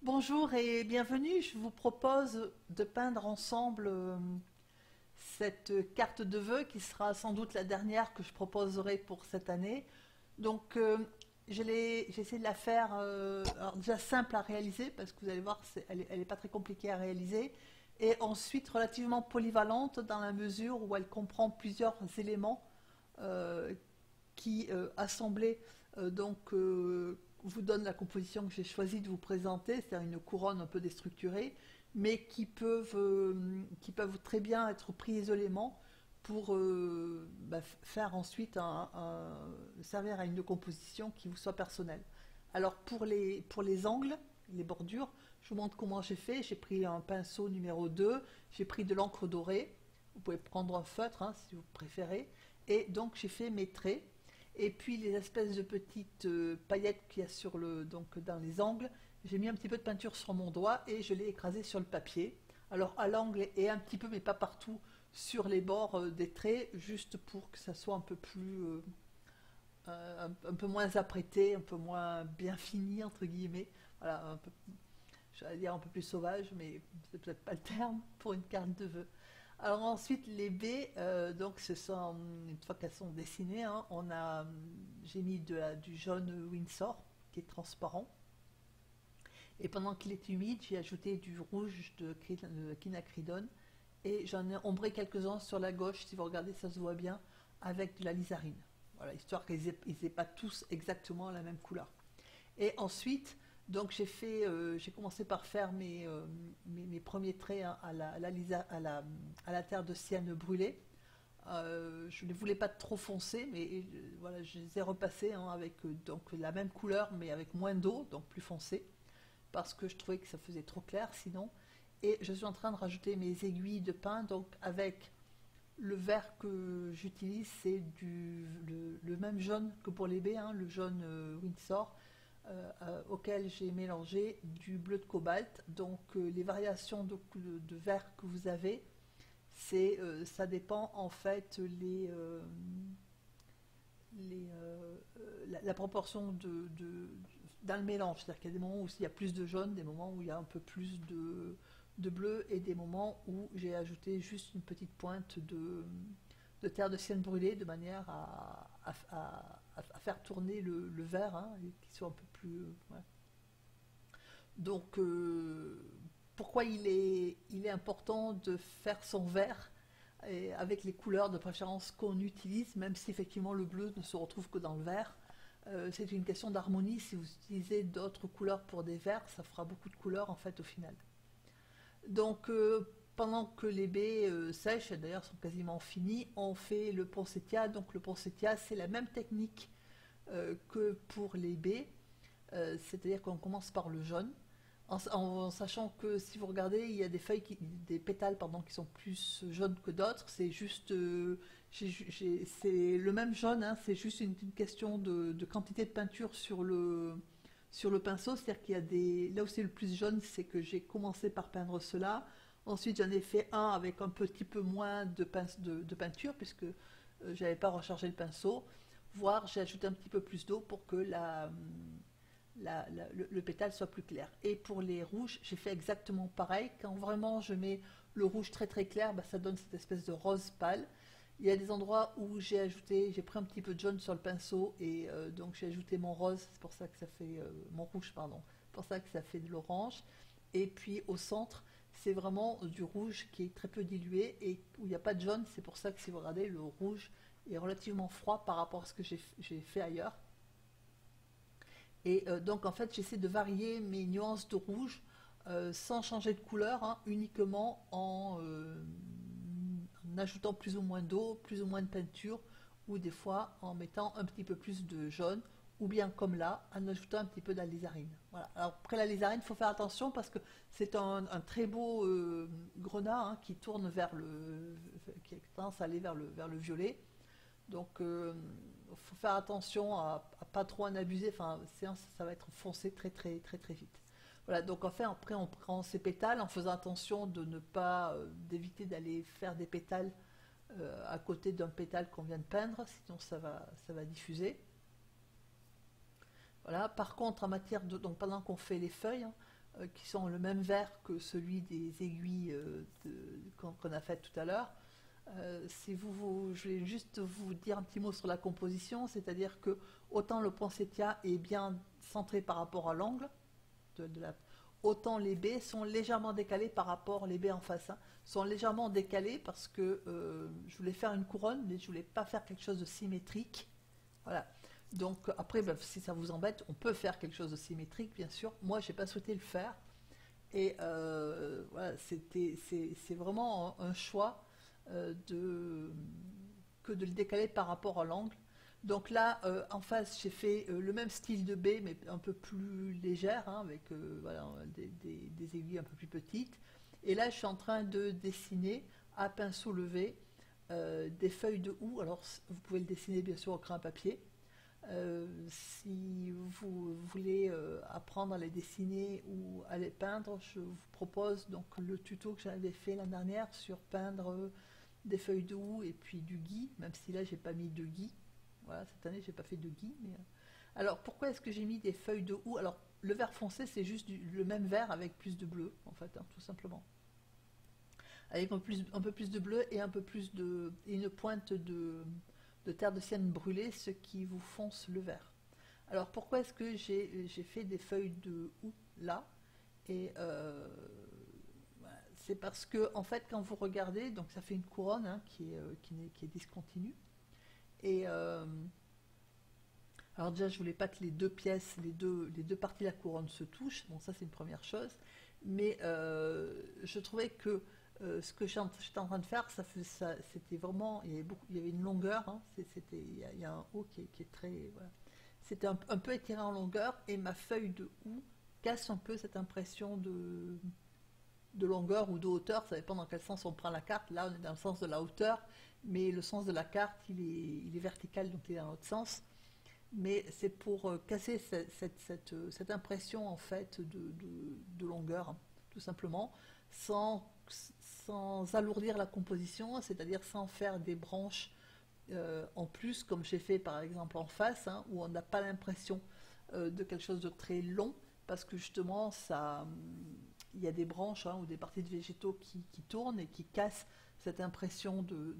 Bonjour et bienvenue. Je vous propose de peindre ensemble cette carte de vœux qui sera sans doute la dernière que je proposerai pour cette année. Donc, j'ai essayé de la faire alors déjà simple à réaliser parce que vous allez voir, elle est pas très compliquée à réaliser. Et ensuite relativement polyvalente dans la mesure où elle comprend plusieurs éléments euh, qui, assemblés, vous donne la composition que j'ai choisi de vous présenter, c'est-à-dire une couronne un peu déstructurée, mais qui peuvent très bien être pris isolément pour faire ensuite servir à une composition qui vous soit personnelle. Alors pour les angles, les bordures, je vous montre comment j'ai fait. J'ai pris un pinceau numéro 2, j'ai pris de l'encre dorée, vous pouvez prendre un feutre hein, si vous préférez, et donc j'ai fait mes traits. Et puis les espèces de petites paillettes qu'il y a donc dans les angles, j'ai mis un petit peu de peinture sur mon doigt et je l'ai écrasé sur le papier. Alors à l'angle et un petit peu, mais pas partout, sur les bords des traits, juste pour que ça soit un peu plus, un peu moins apprêté, un peu moins bien fini entre guillemets. Voilà, un peu, j'allais dire un peu plus sauvage, mais c'est peut-être pas le terme pour une carte de vœux. Alors ensuite les baies, donc ce sont une fois qu'elles sont dessinées, hein, j'ai mis du jaune Windsor qui est transparent. Et pendant qu'il est humide, j'ai ajouté du rouge de quinacridone et j'en ai ombré quelques-uns sur la gauche. Si vous regardez, ça se voit bien avec de la lizarine. Voilà, histoire qu'ils n'aient pas tous exactement la même couleur. Et ensuite, donc j'ai commencé par faire mes premiers traits hein, à la terre de sienne brûlée. Je ne voulais pas trop foncer, mais voilà, je les ai repassés hein, avec donc la même couleur, mais avec moins d'eau, donc plus foncé, parce que je trouvais que ça faisait trop clair sinon. Et je suis en train de rajouter mes aiguilles de pin, donc avec le vert que j'utilise, c'est le même jaune que pour les baies, hein, le jaune Windsor, auquel j'ai mélangé du bleu de cobalt. Donc les variations de vert que vous avez, ça dépend en fait la proportion dans le mélange. C'est-à-dire qu'il y a des moments où il y a plus de jaune, des moments où il y a un peu plus de bleu et des moments où j'ai ajouté juste une petite pointe de terre de sienne brûlée de manière à faire tourner le vert, hein, et qu'il soit un peu plus. Ouais. Donc, pourquoi il est important de faire son vert et avec les couleurs de préférence qu'on utilise, même si effectivement le bleu ne se retrouve que dans le vert. C'est une question d'harmonie. Si vous utilisez d'autres couleurs pour des verts, ça fera beaucoup de couleurs en fait au final. Donc, pendant que les baies sèchent, et d'ailleurs sont quasiment finies, on fait le poinsettia. Donc le poinsettia, c'est la même technique que pour les baies, c'est-à-dire qu'on commence par le jaune, en sachant que si vous regardez, il y a des pétales pardon, qui sont plus jaunes que d'autres. C'est juste, c'est le même jaune, hein, c'est juste une question de quantité de peinture sur le pinceau. C'est-à-dire qu'il y a là où c'est le plus jaune, c'est que j'ai commencé par peindre cela. Ensuite, j'en ai fait un avec un petit peu moins de peinture, puisque j'avais pas rechargé le pinceau. Voire j'ai ajouté un petit peu plus d'eau pour que le pétale soit plus clair. Et pour les rouges, j'ai fait exactement pareil. Quand vraiment je mets le rouge très très clair, bah, ça donne cette espèce de rose pâle. Il y a des endroits où j'ai pris un petit peu de jaune sur le pinceau et donc j'ai ajouté mon rose, c'est pour ça que ça fait mon rouge, pardon. C'est pour ça que ça fait de l'orange. Et puis au centre, c'est vraiment du rouge qui est très peu dilué et où il n'y a pas de jaune. C'est pour ça que si vous regardez, le rouge est relativement froid par rapport à ce que j'ai fait ailleurs. Et donc en fait, j'essaie de varier mes nuances de rouge sans changer de couleur, hein, uniquement en ajoutant plus ou moins d'eau, plus ou moins de peinture, ou des fois en mettant un petit peu plus de jaune, ou bien comme là, en ajoutant un petit peu d'alizarine. Voilà. Alors après la lizarine, il faut faire attention parce que c'est un très beau grenat hein, qui tourne qui a tendance à aller vers le violet. Donc, il faut faire attention à pas trop en abuser. Enfin, ça va être foncé très, très, très, très vite. Voilà. Donc, en fait, après, on prend ses pétales en faisant attention de ne pas, d'éviter d'aller faire des pétales à côté d'un pétale qu'on vient de peindre, sinon ça va diffuser. Voilà. Par contre, en matière de, donc pendant qu'on fait les feuilles, hein, qui sont le même vert que celui des aiguilles qu'on a fait tout à l'heure. Je vais juste vous dire un petit mot sur la composition, c'est-à-dire que autant le poinsettia est bien centré par rapport à l'angle, autant les baies sont légèrement décalées par rapport, les baies en face, hein, sont légèrement décalées parce que je voulais faire une couronne, mais je voulais pas faire quelque chose de symétrique. Voilà. Donc après, ben, si ça vous embête, on peut faire quelque chose de symétrique, bien sûr. Moi, j'ai pas souhaité le faire. Et voilà, c'est vraiment un choix que de le décaler par rapport à l'angle. Donc là, en face, j'ai fait le même style de baie, mais un peu plus légère, hein, avec voilà, des aiguilles un peu plus petites. Et là, je suis en train de dessiner à pinceau levé des feuilles de houx. Alors, vous pouvez le dessiner bien sûr au crayon à papier. Si vous voulez apprendre à les dessiner ou à les peindre, je vous propose donc le tuto que j'avais fait l'année dernière sur peindre des feuilles de houx et puis du gui, même si là j'ai pas mis de gui. Voilà, cette année j'ai pas fait de gui. Mais alors pourquoi est-ce que j'ai mis des feuilles de houx? Alors le vert foncé c'est juste le même vert avec plus de bleu en fait, hein, tout simplement. Avec un peu plus de bleu et un peu plus et une pointe de terre de sienne brûlée, ce qui vous fonce le vert. Alors pourquoi est-ce que j'ai fait des feuilles de houx là? Et c'est parce que en fait quand vous regardez, donc ça fait une couronne, hein, qui est discontinue. Et alors déjà je voulais pas que les deux pièces, les deux parties de la couronne se touchent, bon ça c'est une première chose. Mais je trouvais que ce que j'étais en train de faire, c'était vraiment, il y avait une longueur, hein, il y a un haut qui est très, voilà. C'était un peu étiré en longueur et ma feuille de houx casse un peu cette impression de longueur ou de hauteur, ça dépend dans quel sens on prend la carte. Là on est dans le sens de la hauteur, mais le sens de la carte il est vertical, donc il est dans l'autre sens. Mais c'est pour casser cette impression en fait de longueur, hein, tout simplement, sans alourdir la composition, c'est-à-dire sans faire des branches en plus, comme j'ai fait par exemple en face, hein, où on n'a pas l'impression de quelque chose de très long, parce que justement, il y a des branches, hein, ou des parties de végétaux qui tournent et qui cassent cette impression de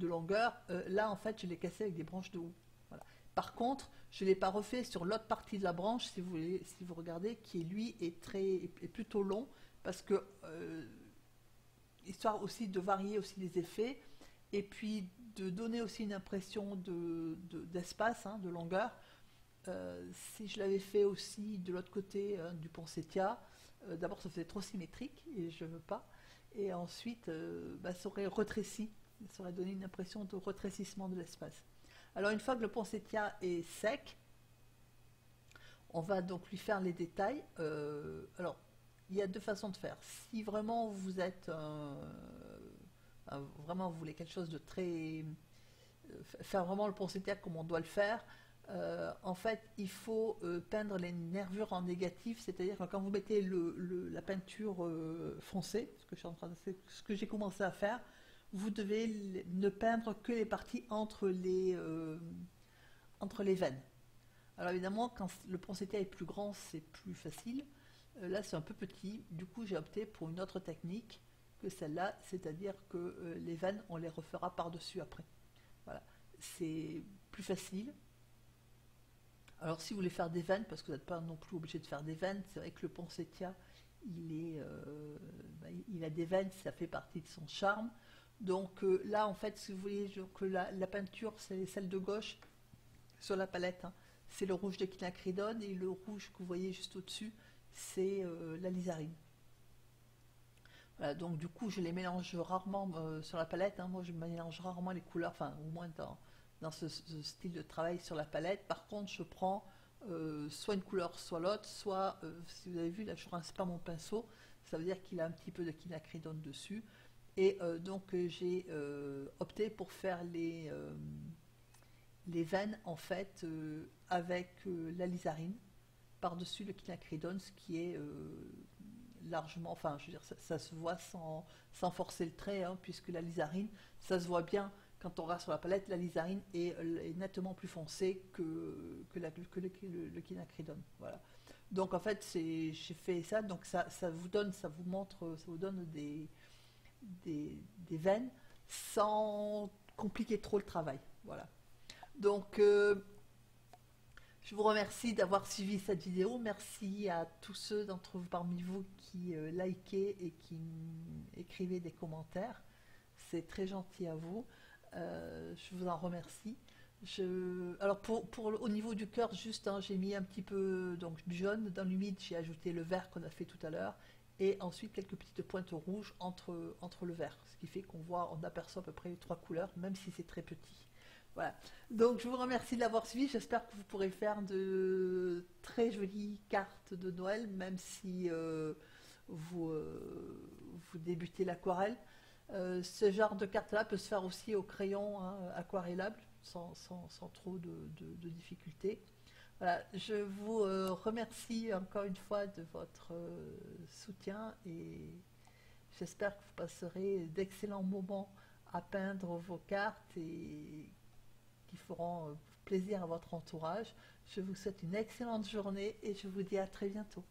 longueur. Là, en fait, je l'ai cassé avec des branches de houx. Voilà. Par contre, je ne l'ai pas refait sur l'autre partie de la branche, si vous regardez, qui lui est plutôt long, parce que histoire aussi de varier aussi les effets, et puis de donner aussi une impression d'espace, hein, de longueur. Si je l'avais fait aussi de l'autre côté, hein, du poinsettia, d'abord ça faisait trop symétrique et je ne veux pas, et ensuite ça aurait rétréci, ça aurait donné une impression de rétrécissement de l'espace. Alors une fois que le poinsettia est sec, on va donc lui faire les détails. Alors il y a deux façons de faire. Si vraiment vous êtes vraiment vous voulez quelque chose de très faire vraiment le poinsettia comme on doit le faire, en fait il faut peindre les nervures en négatif, c'est-à-dire que quand vous mettez la peinture foncée, ce que j'ai commencé à faire, vous devez ne peindre que les parties entre les veines. Alors évidemment, quand le poinsettia est plus grand, c'est plus facile. Là, c'est un peu petit. Du coup, j'ai opté pour une autre technique que celle-là, c'est-à-dire que les veines, on les refera par-dessus après. Voilà. C'est plus facile. Alors, si vous voulez faire des veines, parce que vous n'êtes pas non plus obligé de faire des veines, c'est vrai que le poinsettia, il a des veines, ça fait partie de son charme. Donc là, en fait, si vous voulez que la peinture, c'est celle de gauche sur la palette, hein, c'est le rouge de quinacridone, et le rouge que vous voyez juste au-dessus, c'est l'alizarine. Voilà, donc du coup, je les mélange rarement sur la palette, hein. Moi, je mélange rarement les couleurs, enfin, au moins dans ce style de travail sur la palette. Par contre, je prends soit une couleur, soit l'autre, soit, si vous avez vu, là, je ne rince pas mon pinceau, ça veut dire qu'il a un petit peu de quinacridone dessus. Et donc j'ai opté pour faire les veines en fait avec l'alizarine par-dessus le quinacridone, ce qui est largement, enfin je veux dire, ça se voit sans forcer le trait, hein, puisque l'alizarine, ça se voit bien quand on regarde sur la palette, l'alizarine est nettement plus foncée que le quinacridone. Voilà. Donc en fait, j'ai fait ça, donc ça vous donne, ça vous montre, ça vous donne des veines sans compliquer trop le travail. Voilà. Donc je vous remercie d'avoir suivi cette vidéo. Merci à tous ceux d'entre vous parmi vous qui likez et qui écrivez des commentaires. C'est très gentil à vous. Je vous en remercie. Alors au niveau du cœur, juste, hein, j'ai mis un petit peu donc, du jaune. Dans l'humide, j'ai ajouté le vert qu'on a fait tout à l'heure. Et ensuite quelques petites pointes rouges entre le vert. Ce qui fait on aperçoit à peu près les trois couleurs, même si c'est très petit. Voilà. Donc je vous remercie de l'avoir suivi. J'espère que vous pourrez faire de très jolies cartes de Noël, même si vous débutez l'aquarelle. Ce genre de carte-là peut se faire aussi au crayon, hein, aquarellable, sans trop de difficultés. Voilà, je vous remercie encore une fois de votre soutien et j'espère que vous passerez d'excellents moments à peindre vos cartes et qui feront plaisir à votre entourage. Je vous souhaite une excellente journée et je vous dis à très bientôt.